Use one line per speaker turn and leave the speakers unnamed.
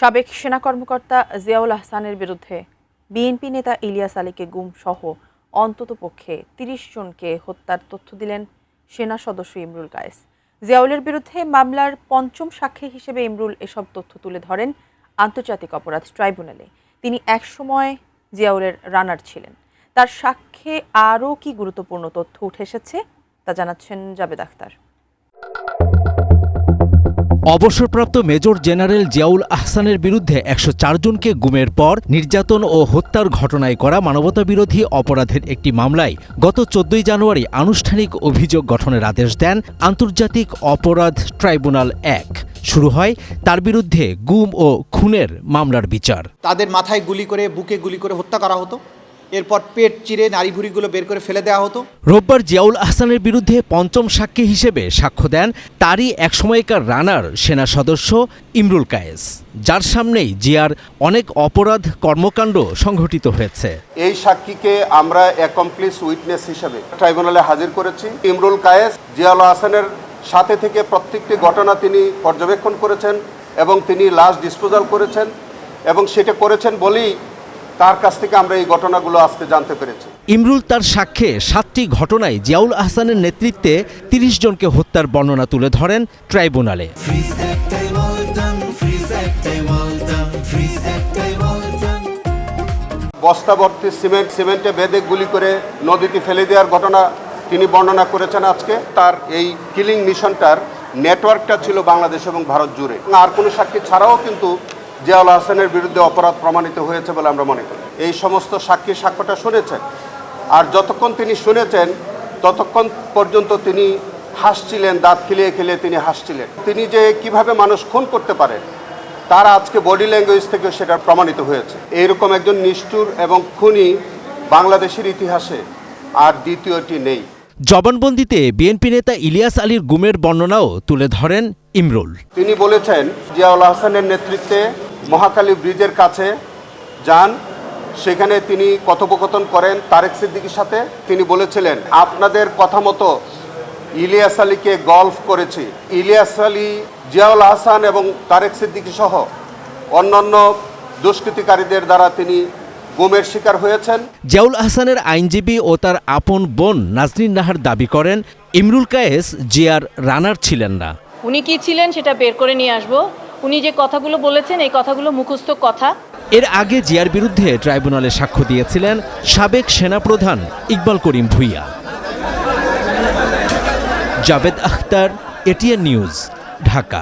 সাবেক সেনা কর্মকর্তা জিয়াউল আহসানের বিরুদ্ধে বিএনপি নেতা ইলিয়াস আলীকে গুম সহ অন্ততপক্ষে ৩০ জনকে হত্যার তথ্য দিলেন সেনা সদস্য ইমরুল কায়েস। জিয়াউলের বিরুদ্ধে মামলার পঞ্চম সাক্ষী হিসেবে ইমরুল এসব তথ্য তুলে ধরেন আন্তর্জাতিক অপরাধ ট্রাইব্যুনালে। তিনি একসময় জিয়াউলের রানার ছিলেন। তার সাক্ষ্যে আরও কি গুরুত্বপূর্ণ তথ্য উঠে এসেছে তা জানাচ্ছেন জাবেদ আখতার।
অবসরপ্রাপ্ত মেজর জেনারেল জিয়াউল আহসানের বিরুদ্ধে ১০৪ জনকে গুমের পর নির্যাতন ও হত্যার ঘটনায় করা মানবতাবিরোধী অপরাধের একটি মামলায় গত ১৪ জানুয়ারি আনুষ্ঠানিক অভিযোগ গঠনের আদেশ দেন আন্তর্জাতিক অপরাধ ট্রাইব্যুনাল ১। শুরু হয় তার বিরুদ্ধে গুম ও খুনের মামলার বিচার।
তাদের মাথায় গুলি করে, বুকে গুলি করে হত্যা করা হতো। এরপর পেট চিরে নাড়িভুড়িগুলো বের করে ফেলে দেওয়া হতো।
রোববার জিয়াউল আহসানের বিরুদ্ধে পঞ্চম সাক্ষী হিসেবে সাক্ষ্য দেন তারই একসময়কার রানার সেনা সদস্য ইমরুল কায়েস, যার সামনেই জিয়ার অনেক অপরাধ কর্মকাণ্ড সংঘটিত হয়েছে।
এই সাক্ষীকে আমরা অ্যাকমপ্লিস উইটনেস হিসেবে ট্রাইব্যুনালে হাজির করেছি। ইমরুল কায়েস জিয়াউল আহসানের সাথে থেকে প্রত্যেকটি ঘটনা তিনি পর্যবেক্ষণ করেছেন এবং তিনি লাশ ডিসপোজাল করেছেন এবং সেটা করেছেন বলেই তার কাছ থেকে আমরা এই ঘটনাগুলো আজকে জানতে পেরেছি।
ইমরুল তার সাক্ষ্যে ৭টি ঘটনায় জিয়াউল আহসানের নেতৃত্বে ৩০ জনকে হত্যার বর্ণনা তুলে ধরেন ট্রাইব্যুনালে।
বস্তাভর্তি সিমেন্টে বেঁধে গুলি করে নদীতে ফেলে দেওয়ার ঘটনা তিনি বর্ণনা করেছেন আজকে। তার এই কিলিং মিশনটার নেটওয়ার্কটা ছিল বাংলাদেশ এবং ভারত জুড়ে। আর কোনো সাক্ষী ছাড়াও কিন্তু জিয়াউল আহসানের বিরুদ্ধে অপরাধ প্রমাণিত হয়েছে বলে আমরা মনে করি। এই সমস্ত সাক্ষীর সাক্ষ্যটা শুনেছেন, আর যতক্ষণ তিনি শুনেছেন ততক্ষণ পর্যন্ত তিনি হাসছিলেন, দাঁত খিলিয়ে খিলিয়ে তিনি হাসছিলেন। তিনি যে কিভাবে মানুষ খুন করতে পারেন তার আজকে বডি ল্যাঙ্গুয়েজ থেকে সেটা প্রমাণিত হয়েছে। এইরকম একজন নিষ্ঠুর এবং খুনি বাংলাদেশের ইতিহাসে আর দ্বিতীয়টি নেই।
জবানবন্দিতে বিএনপি নেতা ইলিয়াস আলীর গুমের বর্ণনাও তুলে ধরেন ইমরুল।
তিনি বলেছেন জিয়াউল আহসানের নেতৃত্বে মহাখালী ব্রিজের কাছে যান, সেখানে তিনি কথোপকথন করেন তারেক সিদ্দিকীর সাথে। তিনি বলেছিলেন, আপনাদের কথা মতো ইলিয়াস আলীকে গল্ফ করেছি। ইলিয়াস আলী, জিয়াউল আহসান এবং তারেক সিদ্দিকী সহ অন্যান্য দুষ্কৃতিকারীদের দ্বারা তিনি গুমের শিকার হয়েছেন।
জিয়াউল আহসানের আইনজীবী ও তার আপন বোন নাজনীন নাহার দাবি করেন ইমরুল কায়েস জিয়ার রানার ছিলেন না।
উনি কি ছিলেন সেটা বের করে নিয়ে আসবো। উনি যে কথাগুলো বলেছেন এই কথাগুলো মুখস্থ কথা।
এর আগে জিয়ার বিরুদ্ধে ট্রাইব্যুনালে সাক্ষ্য দিয়েছিলেন সাবেক সেনাপ্রধান ইকবাল করিম ভূঁইয়া। Javed Akhtar, ATN news, Dhaka.